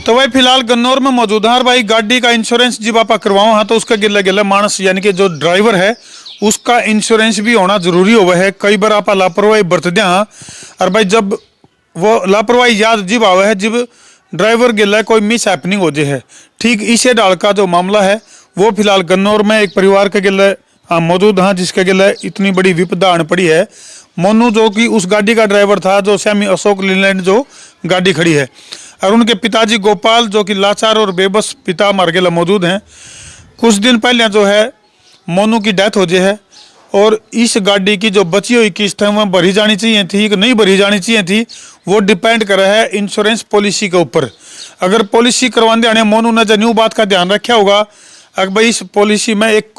तो भाई फिलहाल गन्नौर में मौजूद है। और भाई गाड़ी का इंश्योरेंस जब आप करवाओ हाँ तो उसका गिला गिला मानस यानी कि जो ड्राइवर है उसका इंश्योरेंस भी होना जरूरी हुआ है। कई बार आप लापरवाही बरत दिया हाँ, और भाई जब वो लापरवाही याद जब आवे है जब ड्राइवर गिला कोई मिस हैपनिंग हो जाए है। ठीक इसे डाल का जो मामला है वो फिलहाल गन्नौर में एक परिवार के गिला मौजूद हाँ, जिसके गिला इतनी बड़ी विपदा आन पड़ी है। मोनू जो कि उस गाड़ी का ड्राइवर था जो सेमी अशोक लीलैंड जो गाड़ी खड़ी है, और उनके पिताजी गोपाल जो कि लाचार और बेबस पिता मर गए मौजूद हैं। कुछ दिन पहले जो है मोनू की डेथ हो जाए है, और इस गाड़ी की जो बची हुई किस्त है वह भरी जानी चाहिए थी कि नहीं भरी जानी चाहिए थी वो डिपेंड कर रहा है इंश्योरेंस पॉलिसी के ऊपर। अगर पॉलिसी करवाने आने मोनू ने जो न्यू बात का ध्यान रखा होगा, अगर भाई इस पॉलिसी में एक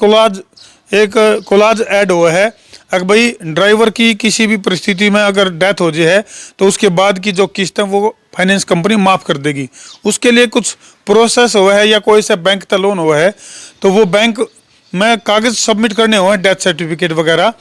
कोलाज ऐड हुआ है, अगर भाई ड्राइवर की किसी भी परिस्थिति में अगर डेथ हो जाए है तो उसके बाद की जो किस्त है वो फाइनेंस कंपनी माफ़ कर देगी। उसके लिए कुछ प्रोसेस हुआ है या कोई सा बैंक का लोन हुआ है तो वो बैंक में कागज़ सबमिट करने हुए हैं, डेथ सर्टिफिकेट वगैरह।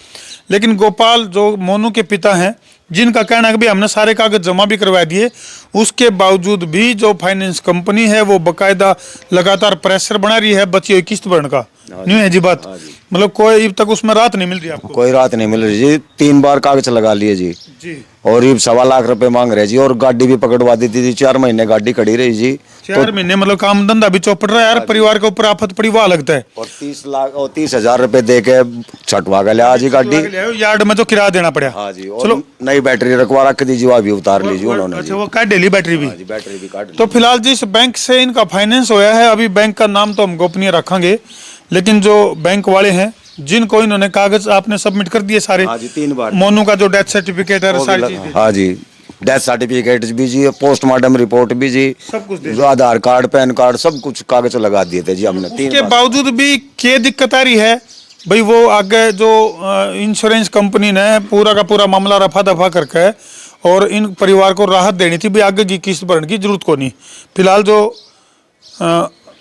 लेकिन गोपाल जो मोनू के पिता हैं जिनका कहना है कि भाई हमने सारे कागज जमा भी करवा दिए, उसके बावजूद भी जो फाइनेंस कंपनी है वो बाकायदा लगातार प्रेशर बना रही है बची हुई किस्त भरने का। नहीं है जी बात, मतलब कोई अब तक उसमें राहत नहीं मिल रही आपको? कोई राहत नहीं मिल रही जी। 3 बार कागज लगा लिए जी, और ये 1.25 लाख रुपए मांग रहे जी, और गाड़ी भी पकड़वा दी थी। 4 महीने गाड़ी खड़ी रही जी। 4 महीने मतलब काम धंधा भी चौपट रहा है यार, परिवार के ऊपर आफत पड़ी वाह लगता है। और 30,000 रुपए दे के छटवा गया आज ही गाड़ी, यार्ड में जो किराया देना पड़ा। हाँ जी। और चलो नई बैटरी रखवा रख दी जी, वह भी उतार लीजिए उन्होंने। अच्छा, वो काट डेली बैटरी भी? बैटरी भी काट। तो फिलहाल जिस बैंक से इनका फाइनेंस होया है, अभी बैंक का नाम तो हम गोपनीय रखेंगे, लेकिन जो बैंक वाले हैं जिनको इन्होंने कागज आपने सबमिट कर दिए सारे? हाँ जी, 3 बार। मोनू का जो डेथ सर्टिफिकेट है सारी चीजें? हाँ जी, डेथ सर्टिफिकेट भी जी, पोस्टमार्टम रिपोर्ट भी जी, सब कुछ जो आधार कार्ड पैन कार्ड सब कुछ कागज लगा दिए थे जी हमने। उसके बावजूद भी क्या दिक्कत आ रही है भाई? वो आगे जो इंश्योरेंस कंपनी ने पूरा का पूरा मामला रफा दफा करके और इन परिवार को राहत देनी थी भाई, आगे की किस्त भरने की जरूरत को नहीं। फिलहाल जो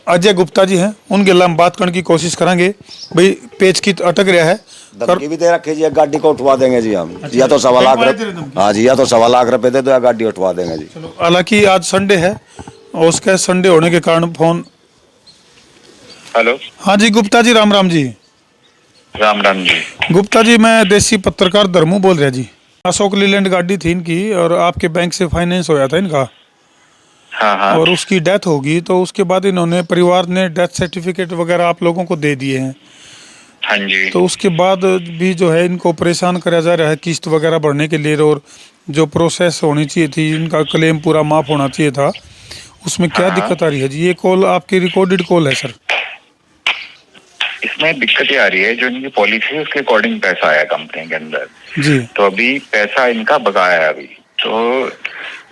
अजय गुप्ता जी हैं उनके हम बात करने की कोशिश करेंगे। भाई पेच की अटक रहा है, धमकी भी दे रखे जी, गाड़ी को उठवा देंगे जी हम। या तो 1.25 लाख रुपए, हाँ जी, या तो 1.25 लाख रुपए दे दो या गाड़ी उठवा देंगे जी। हालांकि आज संडे है और उसके संडे होने के कारण फोन। हेलो, हाँ जी गुप्ता जी, राम राम जी। राम राम जी। गुप्ता जी मैं देसी पत्रकार धर्मू बोल रहा जी। अशोक लीलैंड गाड़ी थी इनकी और आपके बैंक से फाइनेंस होया था इनका। हाँ हाँ। और उसकी डेथ होगी तो उसके बाद इन्होंने परिवार ने डेथ सर्टिफिकेट वगैरह आप लोगों को दे दिए हैं। हाँ जी। तो उसके बाद भी जो है इनको परेशान करा जा रहा है किस्त वगैरह भरने के लिए, और जो प्रोसेस होनी चाहिए थी इनका क्लेम पूरा माफ होना चाहिए था, उसमें क्या दिक्कत आ रही है जी? ये कॉल आपकी रिकॉर्डेड कॉल है सर। इसमें दिक्कत ये आ रही है जो इनकी पॉलिसी है उसके अकॉर्डिंग पैसा आया कंपनी के अंदर जी, तो अभी पैसा इनका बकाया है अभी। तो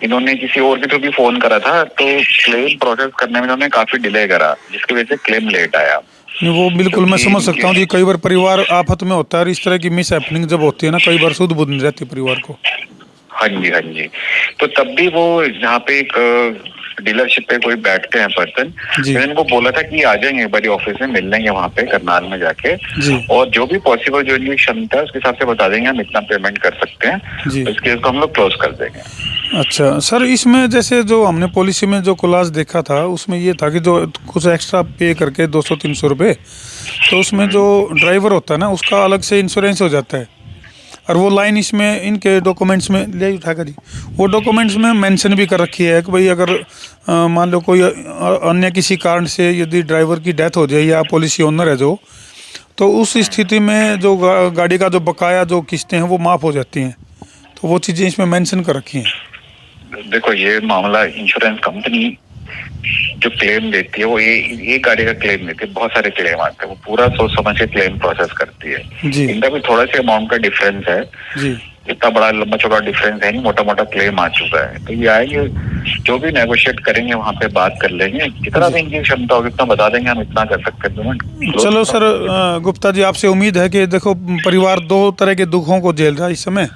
इन्होंने किसी और के थ्रू भी फोन करा था तो क्लेम प्रोसेस करने में इन्होंने काफी डिले करा, जिसकी वजह से क्लेम लेट आया। नहीं वो बिल्कुल मैं समझ सकता हूँ जी, कई बार परिवार आफत में होता है और इस तरह की मिस हैपनिंग जब होती है ना, कई बार सुध बुध नहीं रहती परिवार को। हाँ जी हाँ जी। तो तब भी वो यहाँ पे एक डीलरशिप पे कोई बैठते हैं पर्सन, मैंने इनको बोला था कि आ जाएंगे एक बारी ऑफिस में, मिल लेंगे वहाँ पे करनाल में जाके, और जो भी पॉसिबल जो इनकी क्षमता है उसके हिसाब से बता देंगे हम इतना पेमेंट कर सकते हैं, तो इस केस को हम लोग क्लोज कर देंगे। अच्छा सर, इसमें जैसे जो हमने पॉलिसी में जो क्लॉज देखा था उसमें ये था कि जो कुछ एक्स्ट्रा पे करके 200-300 रुपये, तो उसमें जो ड्राइवर होता है ना उसका अलग से इंश्योरेंस हो जाता है, और वो लाइन इसमें इनके डॉक्यूमेंट्स में ले उठाकर जी वो डॉक्यूमेंट्स में मेंशन भी कर रखी है कि भाई अगर मान लो कोई अन्य किसी कारण से यदि ड्राइवर की डेथ हो जाए या पॉलिसी ओनर है जो, तो उस स्थिति में जो गाड़ी का जो बकाया जो किस्तें हैं वो माफ़ हो जाती हैं, तो वो चीज़ें इसमें मेंशन कर रखी हैं। देखो ये मामला इंश्योरेंस कंपनी जो क्लेम देती है वो ये गाड़ी का क्लेम देती है, बहुत सारे क्लेम आते हैं, वो पूरा सोच समझ के क्लेम प्रोसेस करती है जी। इनका भी थोड़ा सा अमाउंट का डिफरेंस है जी, इतना बड़ा लंबा चौड़ा डिफरेंस है नहीं, मोटा मोटा क्लेम आ चुका है। तो ये आएंगे जो भी नेगोशिएट करेंगे वहाँ पे बात कर लेंगे, जितना भी इनकी क्षमता होगी उतना बता देंगे, हम इतना कर सकते हैं। चलो सर गुप्ता जी, आपसे उम्मीद है कि देखो परिवार 2 तरह के दुखों को झेल रहा है इस समय।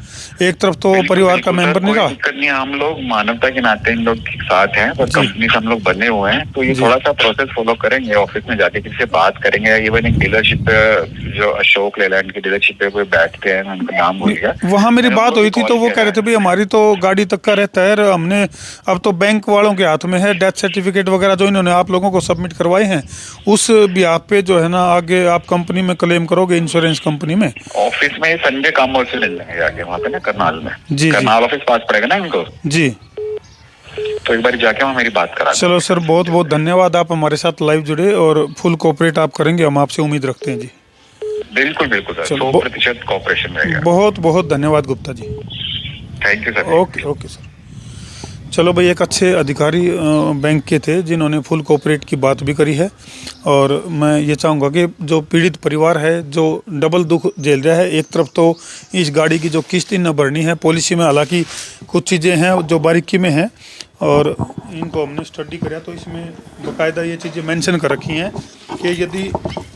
एक तरफ तो परिवार का मेंबर नहीं रहा, दिक्कत नहीं है, हम लोग मानवता के नाते इन लोग के साथ हैं, पर कंपनी से हम लोग बने हुए हैं, तो ये थोड़ा सा प्रोसेस फॉलो करेंगे, ऑफिस में जाके किसी से बात करेंगे। इवन एक डीलरशिप जो अशोक लेलैंड की डीलरशिप पे कोई बैठते हैं, उनका नाम भूल गया, वहाँ मेरी बात हुई थी तो वो कह रहे थे भाई हमारी तो गाड़ी तक का रहता है, हमने अब तो बैंक वालों के हाथ में है, डेथ सर्टिफिकेट वगैरह जो इन्होंने आप लोगों को सबमिट करवाए हैं उस बिहाफ पे जो है ना आगे आप कंपनी में क्लेम करोगे, इंश्योरेंस कंपनी में। ऑफिस में संजय कामोर से मिल जाएंगे आगे वहाँ पे ना करनाल में। जी, करनाल ऑफिस पास पड़ेगा ना इनको जी। तो एक बार जाके वहाँ मेरी बात करा। चलो सर, बहुत बहुत धन्यवाद, आप हमारे साथ लाइव जुड़े और फुल कोऑपरेट आप करेंगे, हम आपसे उम्मीद रखते हैं जी। बिल्कुल बिल्कुल सर, 100% कोऑपरेशन रहेगा। बहुत बहुत धन्यवाद Gupta ji. Thank you sir. Okay okay sir. चलो भाई, एक अच्छे अधिकारी बैंक के थे जिन्होंने फुल कोऑपरेट की बात भी करी है। और मैं ये चाहूँगा कि जो पीड़ित परिवार है जो डबल दुख झेल रहा है, एक तरफ तो इस गाड़ी की जो किस्त न भरनी है, पॉलिसी में हालांकि कुछ चीज़ें हैं जो बारीकी में हैं और इनको हमने स्टडी करा तो इसमें बाकायदा ये चीज़ें मेंशन कर रखी हैं कि यदि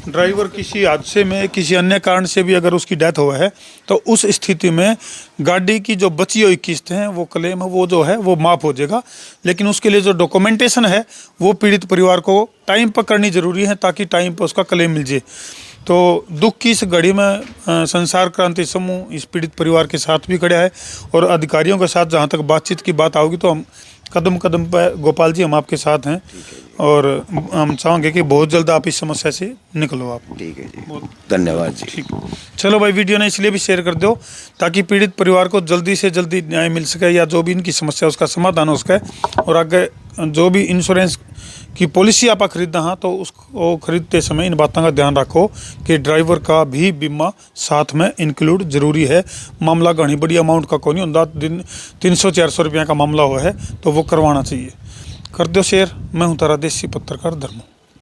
ड्राइवर किसी हादसे में किसी अन्य कारण से भी अगर उसकी डेथ हुआ है तो उस स्थिति में गाड़ी की जो बची हुई किस्त है वो क्लेम है वो जो है वो माफ़ हो जाएगा। लेकिन उसके लिए जो डॉक्यूमेंटेशन है वो पीड़ित परिवार को टाइम पर करनी ज़रूरी है ताकि टाइम पर उसका क्लेम मिल जाए। तो दुख की इस घड़ी में संसार क्रांति समूह इस पीड़ित परिवार के साथ भी खड़ा है और अधिकारियों के साथ जहाँ तक बातचीत की बात आओगी तो हम कदम कदम पर, गोपाल जी हम आपके साथ हैं और हम चाहेंगे कि बहुत जल्द आप इस समस्या से निकलो आप। ठीक है जी, धन्यवाद जी। ठीक, चलो भाई, वीडियो ने इसलिए भी शेयर कर दो ताकि पीड़ित परिवार को जल्दी से जल्दी न्याय मिल सके या जो भी इनकी समस्या उसका समाधान हो सके। और आगे जो भी इंश्योरेंस की पॉलिसी आप खरीदना हाँ तो उसको खरीदते समय इन बातों का ध्यान रखो कि ड्राइवर का भी बीमा साथ में इंक्लूड जरूरी है। मामला घनी बड़ी अमाउंट का कोई नहीं होता, दिन 300-400 रुपये का मामला हुआ है तो वो करवाना चाहिए। कर दो शेयर। मैं हूँ तारा देसी पत्रकार धर्मो।